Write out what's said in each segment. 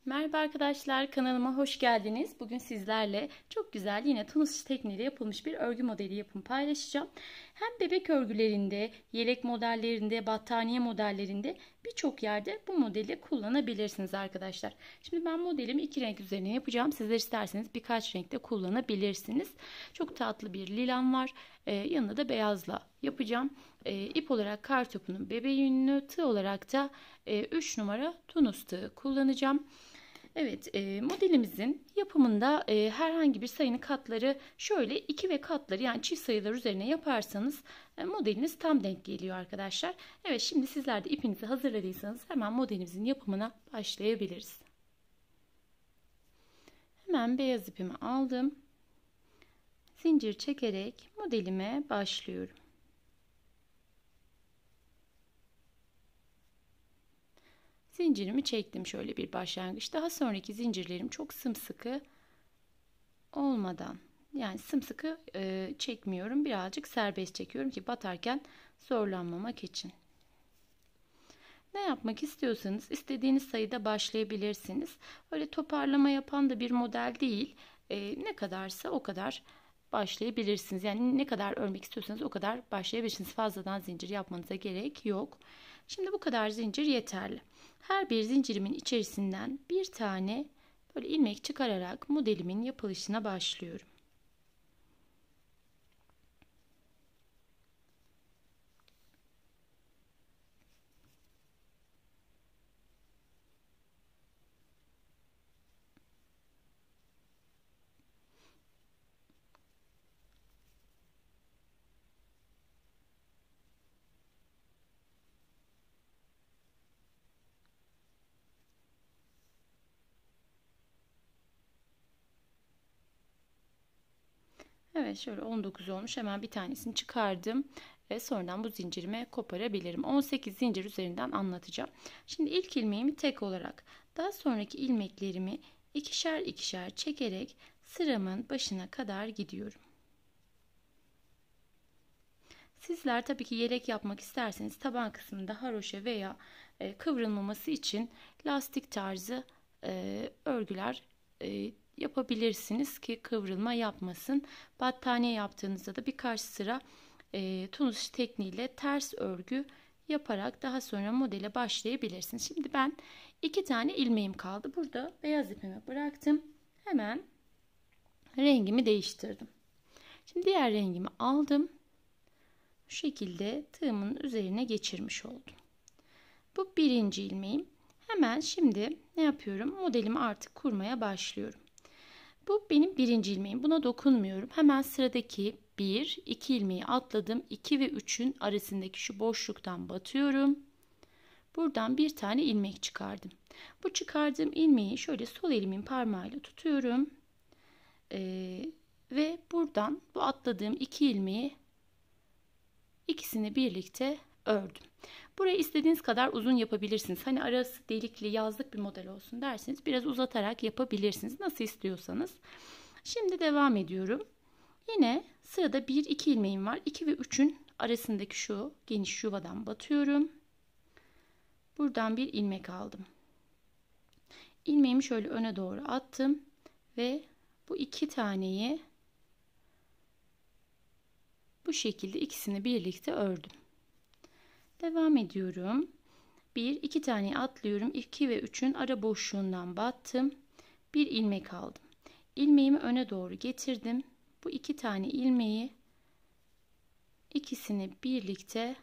Merhaba arkadaşlar, kanalıma hoş geldiniz. Bugün sizlerle çok güzel yine tunus tekniğiyle yapılmış bir örgü modeli yapımı paylaşacağım. Hem bebek örgülerinde, yelek modellerinde, battaniye modellerinde birçok yerde bu modeli kullanabilirsiniz arkadaşlar. Şimdi ben modelimi iki renk üzerine yapacağım. Sizler isterseniz birkaç renkte kullanabilirsiniz. Çok tatlı bir lilam var. Yanında da beyazla yapacağım. İp olarak kartopunun bebe yünlü, tığ olarak da 3 numara tunus tığı kullanacağım. Evet, modelimizin yapımında herhangi bir sayının katları şöyle 2 ve katları yani çift sayılar üzerine yaparsanız modeliniz tam denk geliyor arkadaşlar. Evet, şimdi sizler de ipinizi hazırladıysanız hemen modelimizin yapımına başlayabiliriz. Hemen beyaz ipimi aldım. Zincir çekerek modelime başlıyorum. Zincirimi çektim şöyle bir başlangıç. Daha sonraki zincirlerim çok sımsıkı olmadan, yani sımsıkı çekmiyorum. Birazcık serbest çekiyorum ki batarken zorlanmamak için. Ne yapmak istiyorsanız istediğiniz sayıda başlayabilirsiniz. Öyle toparlama yapan da bir model değil. Ne kadarsa o kadar başlayabilirsiniz. Yani ne kadar örmek istiyorsanız o kadar başlayabilirsiniz. Fazladan zincir yapmanıza gerek yok. Şimdi bu kadar zincir yeterli. Her bir zincirimin içerisinden bir tane böyle ilmek çıkararak modelimin yapılışına başlıyorum. Evet, şöyle 19 olmuş. Hemen bir tanesini çıkardım ve sonradan bu zincirime koparabilirim. 18 zincir üzerinden anlatacağım. Şimdi ilk ilmeğimi tek olarak, daha sonraki ilmeklerimi ikişer ikişer çekerek sıramın başına kadar gidiyorum. Sizler tabii ki yelek yapmak isterseniz taban kısmında haroşa veya kıvrılmaması için lastik tarzı örgüler yapabilirsiniz ki kıvrılma yapmasın. Battaniye yaptığınızda da birkaç sıra tunus tekniğiyle ters örgü yaparak daha sonra modele başlayabilirsiniz. Şimdi ben iki tane ilmeğim kaldı. Burada beyaz ipimi bıraktım. Hemen rengimi değiştirdim. Şimdi diğer rengimi aldım. Bu şekilde tığımın üzerine geçirmiş oldum. Bu birinci ilmeğim. Hemen şimdi ne yapıyorum? Modelimi artık kurmaya başlıyorum. Bu benim birinci ilmeğim. Buna dokunmuyorum. Hemen sıradaki 1, 2 ilmeği atladım. 2 ve 3'ün arasındaki şu boşluktan batıyorum. Buradan bir tane ilmek çıkardım. Bu çıkardığım ilmeği şöyle sol elimin parmağıyla tutuyorum. Ve buradan bu atladığım 2 ilmeği ikisini birlikte ördüm. Burayı istediğiniz kadar uzun yapabilirsiniz. Hani arası delikli yazlık bir model olsun derseniz biraz uzatarak yapabilirsiniz. Nasıl istiyorsanız. Şimdi devam ediyorum. Yine sırada 1-2 ilmeğim var. 2 ve 3'ün arasındaki şu geniş yuvadan batıyorum. Buradan bir ilmek aldım. İlmeğimi şöyle öne doğru attım ve bu iki taneyi bu şekilde ikisini birlikte ördüm. Devam ediyorum. 1, 2 tane atlıyorum. 2 ve 3'ün ara boşluğundan battım. Bir ilmek aldım. İlmeğimi öne doğru getirdim. Bu iki tane ilmeği ikisini birlikte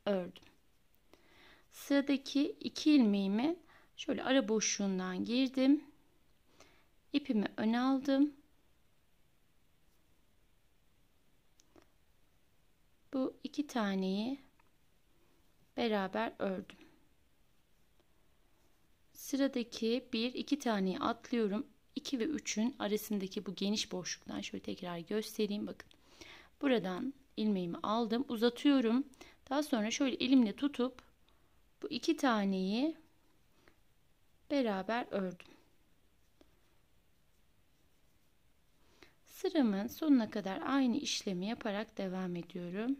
ördüm. Sıradaki 2 ilmeğimi şöyle ara boşluğundan girdim. İpimi öne aldım. Bu iki taneyi beraber ördüm. Sıradaki 1-2 taneyi atlıyorum. 2 ve 3'ün arasındaki bu geniş boşluktan şöyle tekrar göstereyim. Bakın. Buradan ilmeğimi aldım. Uzatıyorum. Daha sonra şöyle elimle tutup bu iki taneyi beraber ördüm. Sıramın sonuna kadar aynı işlemi yaparak devam ediyorum.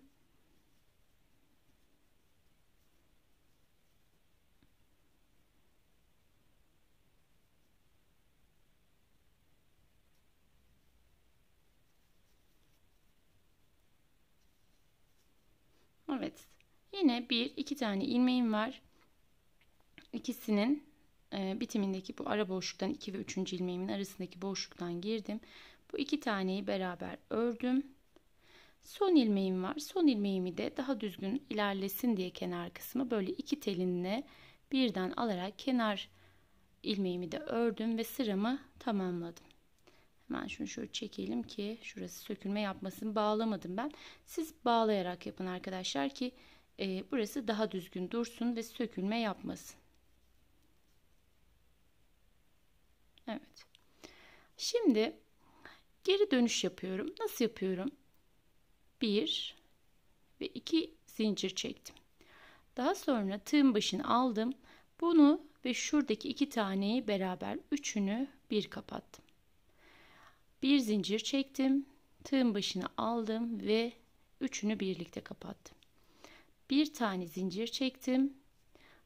Evet. Yine iki tane ilmeğim var. İkisinin bitimindeki bu ara boşluktan 2 ve 3. ilmeğimin arasındaki boşluktan girdim. Bu iki taneyi beraber ördüm. Son ilmeğim var. Son ilmeğimi de daha düzgün ilerlesin diye kenar kısmı böyle iki telinle birden alarak kenar ilmeğimi de ördüm ve sıramı tamamladım. Hemen şunu şöyle çekelim ki şurası sökülme yapmasın. Bağlamadım ben. Siz bağlayarak yapın arkadaşlar ki burası daha düzgün dursun ve sökülme yapmasın. Evet. Şimdi geri dönüş yapıyorum. Nasıl yapıyorum? 1 ve 2 zincir çektim. Daha sonra tığın başını aldım. Bunu ve şuradaki iki taneyi beraber üçünü bir kapattım. Bir zincir çektim. Tığın başını aldım ve üçünü birlikte kapattım. Bir tane zincir çektim.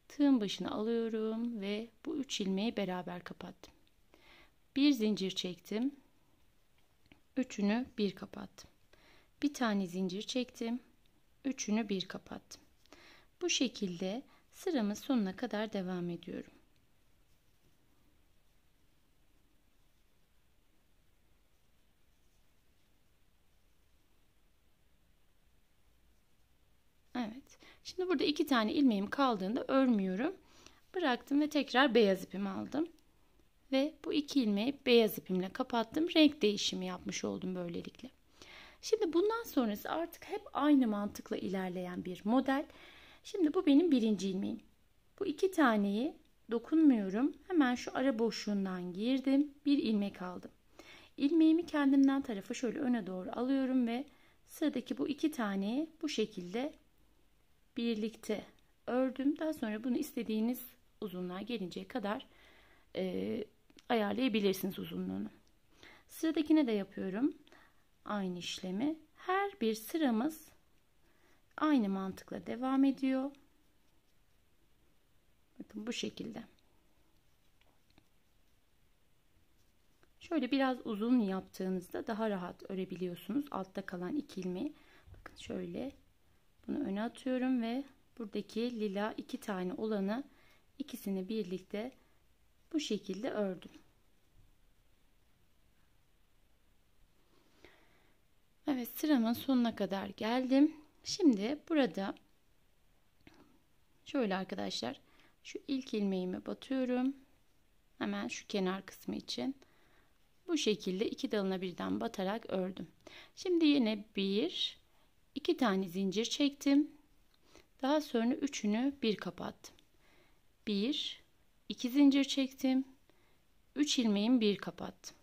Tığın başını alıyorum ve bu 3 ilmeği beraber kapattım. Bir zincir çektim. Üçünü bir kapattım. Bir tane zincir çektim. Üçünü bir kapattım. Bu şekilde sıramın sonuna kadar devam ediyorum. Evet. Şimdi burada iki tane ilmeğim kaldığında örmüyorum. Bıraktım ve tekrar beyaz ipimi aldım. Ve bu iki ilmeği beyaz ipimle kapattım. Renk değişimi yapmış oldum böylelikle. Şimdi bundan sonrası artık hep aynı mantıkla ilerleyen bir model. Şimdi bu benim birinci ilmeğim. Bu iki taneyi dokunmuyorum. Hemen şu ara boşluğundan girdim. Bir ilmek aldım. İlmeğimi kendimden tarafa şöyle öne doğru alıyorum ve sıradaki bu iki taneyi bu şekilde birlikte ördüm. Daha sonra bunu istediğiniz uzunluğa gelinceye kadar ayarlayabilirsiniz uzunluğunu. Sıradakine de yapıyorum. Aynı işlemi. Her bir sıramız aynı mantıkla devam ediyor. Bakın bu şekilde. Şöyle biraz uzun yaptığınızda daha rahat örebiliyorsunuz. Altta kalan iki ilmeği. Bakın şöyle bunu öne atıyorum ve buradaki lila iki tane olanı ikisini birlikte bu şekilde ördüm. Evet, sıramın sonuna kadar geldim. Şimdi burada şöyle arkadaşlar şu ilk ilmeğimi batıyorum. Hemen şu kenar kısmı için. Bu şekilde iki dalına birden batarak ördüm. Şimdi yine iki tane zincir çektim. Daha sonra üçünü bir kapattım. İki zincir çektim. 3 ilmeğimi bir kapattım.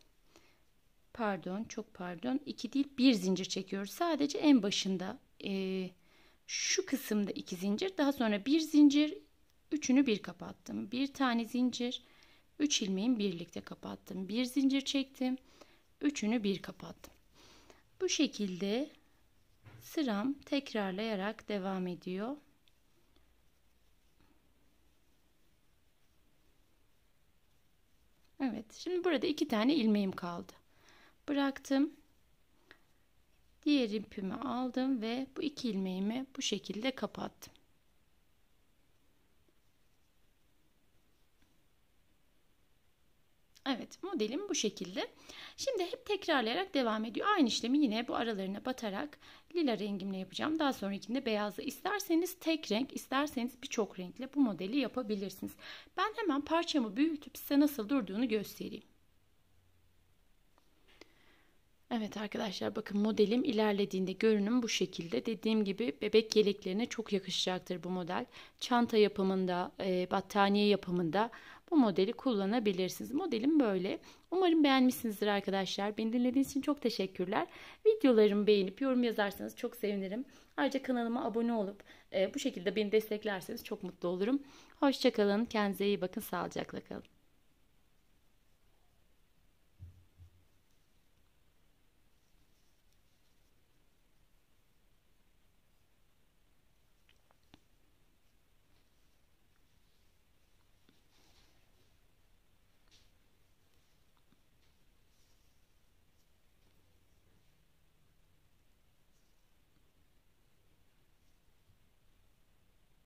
Pardon, çok pardon. 2 değil, bir zincir çekiyoruz. Sadece en başında şu kısımda 2 zincir, daha sonra bir zincir, üçünü bir kapattım. Bir tane zincir, 3 ilmeğimi birlikte kapattım. Bir zincir çektim. Üçünü bir kapattım. Bu şekilde sıram tekrarlayarak devam ediyor. Evet, şimdi burada iki tane ilmeğim kaldı. Bıraktım. Diğer ipimi aldım ve bu iki ilmeğimi bu şekilde kapattım. Evet, modelim bu şekilde. Şimdi hep tekrarlayarak devam ediyor. Aynı işlemi yine bu aralarına batarak lila rengimle yapacağım. Daha sonrakinde beyazla. İsterseniz tek renk, isterseniz birçok renkle bu modeli yapabilirsiniz. Ben hemen parçamı büyütüp size nasıl durduğunu göstereyim. Evet arkadaşlar, bakın modelim ilerlediğinde görünüm bu şekilde. Dediğim gibi bebek yeleklerine çok yakışacaktır bu model. Çanta yapımında, battaniye yapımında bu modeli kullanabilirsiniz. Modelim böyle. Umarım beğenmişsinizdir arkadaşlar. Beni dinlediğiniz için çok teşekkürler. Videolarımı beğenip yorum yazarsanız çok sevinirim. Ayrıca kanalıma abone olup bu şekilde beni desteklerseniz çok mutlu olurum. Hoşça kalın. Kendinize iyi bakın. Sağlıcakla kalın.